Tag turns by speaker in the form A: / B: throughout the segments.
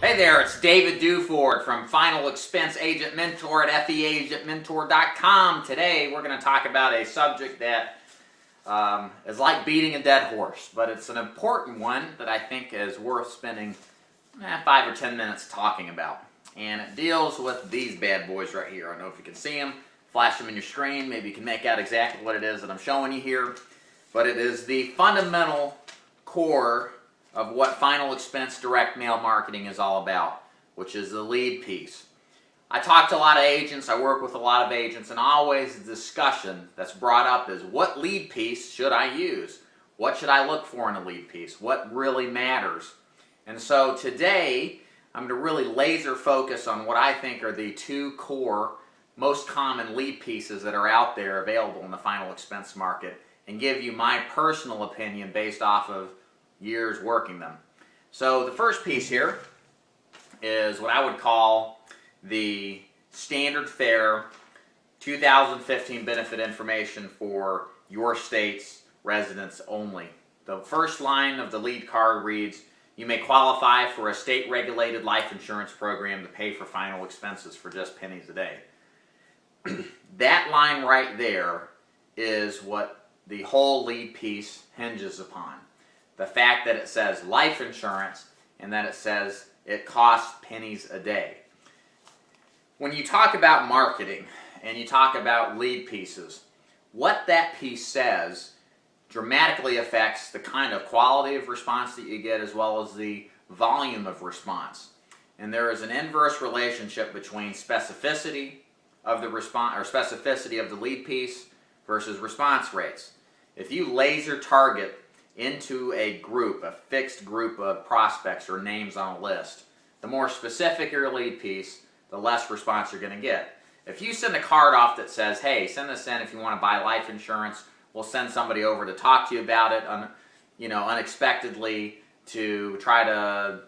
A: Hey there, it's David Duford from Final Expense Agent Mentor at feagentmentor.com. Today we're going to talk about a subject that is like beating a dead horse, but it's an important one that I think is worth spending 5 or 10 minutes talking about. And it deals with these bad boys right here. I don't know if you can see them. Flash them in your screen. Maybe you can make out exactly what it is that I'm showing you here. But it is the fundamental core of what final expense direct mail marketing is all about, which is the lead piece. I talk to a lot of agents, I work with a lot of agents, and always the discussion that's brought up is, what lead piece should I use? What should I look for in a lead piece? What really matters? And so today, I'm going to really laser focus on what I think are the two core, most common lead pieces that are out there available in the final expense market, and give you my personal opinion based off of years working them. So the first piece here is what I would call the standard fare 2015 benefit information for your state's residents only. The first line of the lead card reads, "You may qualify for a state-regulated life insurance program to pay for final expenses for just pennies a day." That line right there is what the whole lead piece hinges upon. The fact that it says life insurance and that it says it costs pennies a day. When you talk about marketing and you talk about lead pieces, what that piece says dramatically affects the kind of quality of response that you get as well as the volume of response. And there is an inverse relationship between specificity of the response, or specificity of the lead piece versus response rates. If you laser target into a group, a fixed group of prospects or names on a list, the more specific your lead piece, the less response you're going to get. If you send a card off that says, hey, send this in if you want to buy life insurance, we'll send somebody over to talk to you about it, unexpectedly to try to,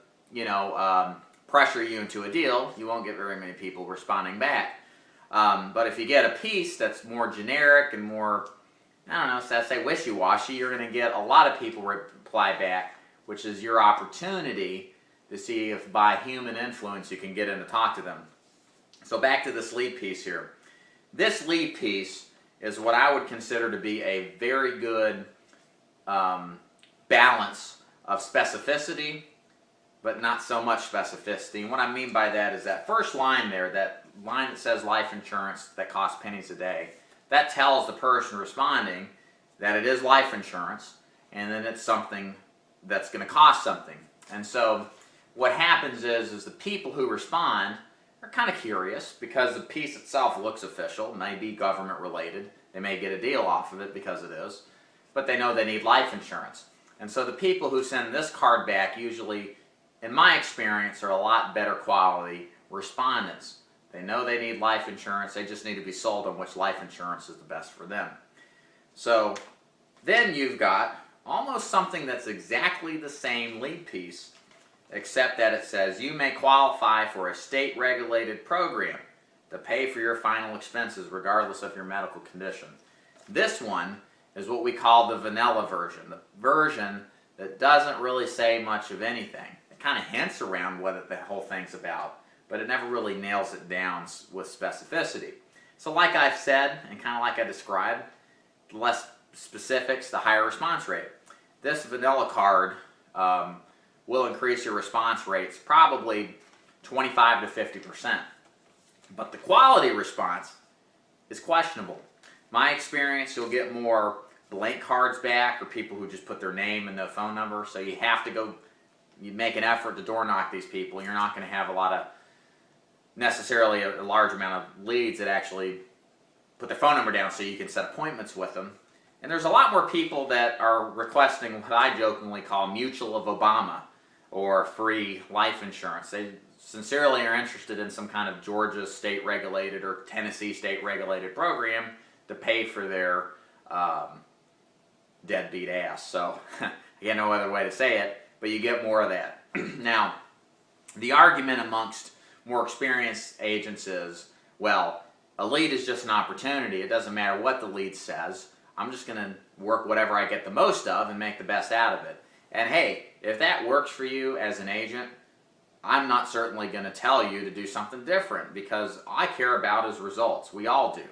A: pressure you into a deal, you won't get very many people responding back. But if you get a piece that's more generic and more, so say wishy-washy, you're going to get a lot of people reply back, which is your opportunity to see if by human influence you can get in to talk to them. So back to this lead piece here. This lead piece is what I would consider to be a very good balance of specificity, but not so much specificity. And what I mean by that is that first line there, that line that says life insurance that costs pennies a day, that tells the person responding that it is life insurance and then it's something that's going to cost something. And so what happens is the people who respond are kind of curious because the piece itself looks official, may be government related, they may get a deal off of it because it is, but they know they need life insurance. And so the people who send this card back usually, in my experience, are a lot better quality respondents. They know they need life insurance, they just need to be sold on which life insurance is the best for them. So then you've got almost something that's exactly the same lead piece, except that it says you may qualify for a state-regulated program to pay for your final expenses regardless of your medical condition. This one is what we call the vanilla version, the version that doesn't really say much of anything. It kind of hints around what the whole thing's about, but it never really nails it down with specificity. So like I've said, and kind of like I described, the less specifics, the higher response rate. This vanilla card will increase your response rates probably 25 to 50%. But the quality response is questionable. My experience, you'll get more blank cards back or people who just put their name and their phone number, so you have to go, you make an effort to door knock these people. You're not going to have necessarily a large amount of leads that actually put their phone number down so you can set appointments with them. And there's a lot more people that are requesting what I jokingly call Mutual of Obama or free life insurance. They sincerely are interested in some kind of Georgia state-regulated or Tennessee state-regulated program to pay for their deadbeat ass. So, I got no other way to say it, but you get more of that. Now, the argument amongst more experienced agents is, well, a lead is just an opportunity. It doesn't matter what the lead says. I'm just going to work whatever I get the most of and make the best out of it. And hey, if that works for you as an agent, I'm not certainly going to tell you to do something different, because I care about is results. We all do.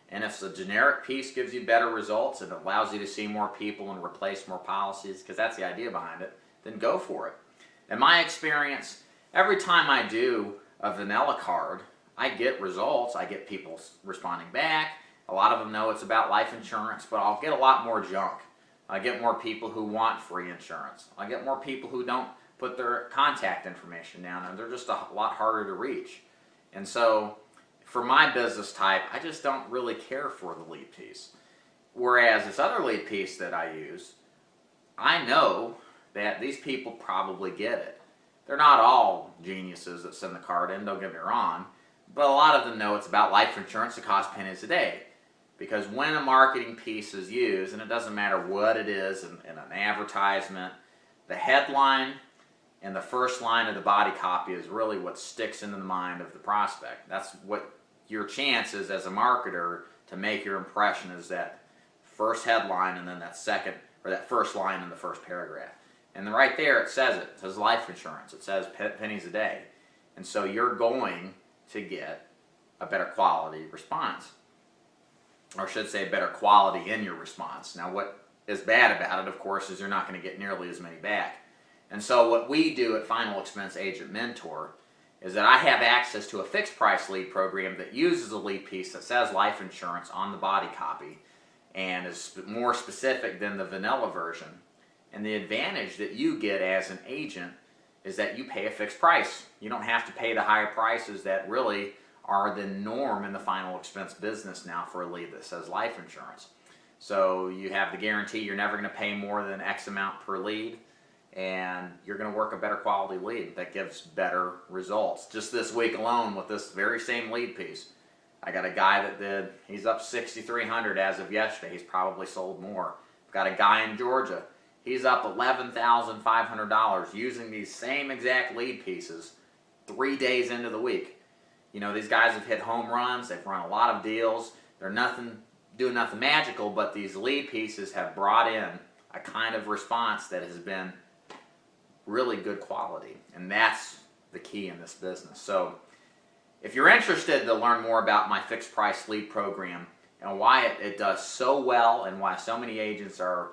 A: And if the generic piece gives you better results and allows you to see more people and replace more policies, because that's the idea behind it, then go for it. In my experience, every time I do a vanilla card, I get results. I get people responding back. A lot of them know it's about life insurance, but I'll get a lot more junk. I get more people who want free insurance. I get more people who don't put their contact information down, and they're just a lot harder to reach. And so for my business type, I just don't really care for the lead piece. Whereas this other lead piece that I use, I know that these people probably get it. They're not all geniuses that send the card in, don't get me wrong, but a lot of them know it's about life insurance that costs pennies a day. Because when a marketing piece is used, and it doesn't matter what it is in an advertisement, the headline and the first line of the body copy is really what sticks into the mind of the prospect. That's what your chance is as a marketer to make your impression, is that first headline and then that second, or that first line in the first paragraph. And then right there it says it. It says life insurance. It says pennies a day. And so you're going to get a better quality response. Or I should say better quality in your response. Now what is bad about it, of course, is you're not going to get nearly as many back. And so what we do at Final Expense Agent Mentor is that I have access to a fixed price lead program that uses a lead piece that says life insurance on the body copy and is more specific than the vanilla version. And the advantage that you get as an agent is that you pay a fixed price. You don't have to pay the higher prices that really are the norm in the final expense business now for a lead that says life insurance. So you have the guarantee you're never going to pay more than X amount per lead, and you're going to work a better quality lead that gives better results. Just this week alone with this very same lead piece, I got a guy that he's up 6,300 as of yesterday. He's probably sold more. I've got a guy in Georgia. He's up $11,500 using these same exact lead pieces 3 days into the week. You know, these guys have hit home runs. They've run a lot of deals. They're doing nothing magical, but these lead pieces have brought in a kind of response that has been really good quality. And that's the key in this business. So if you're interested to learn more about my fixed price lead program and why it does so well and why so many agents are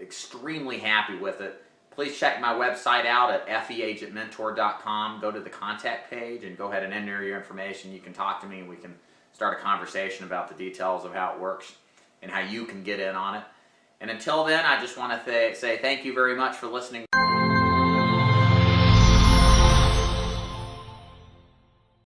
A: extremely happy with it, please check my website out at feagentmentor.com. Go to the contact page and go ahead and enter your information. You can talk to me and we can start a conversation about the details of how it works and how you can get in on it. And until then, I just want to say thank you very much for listening.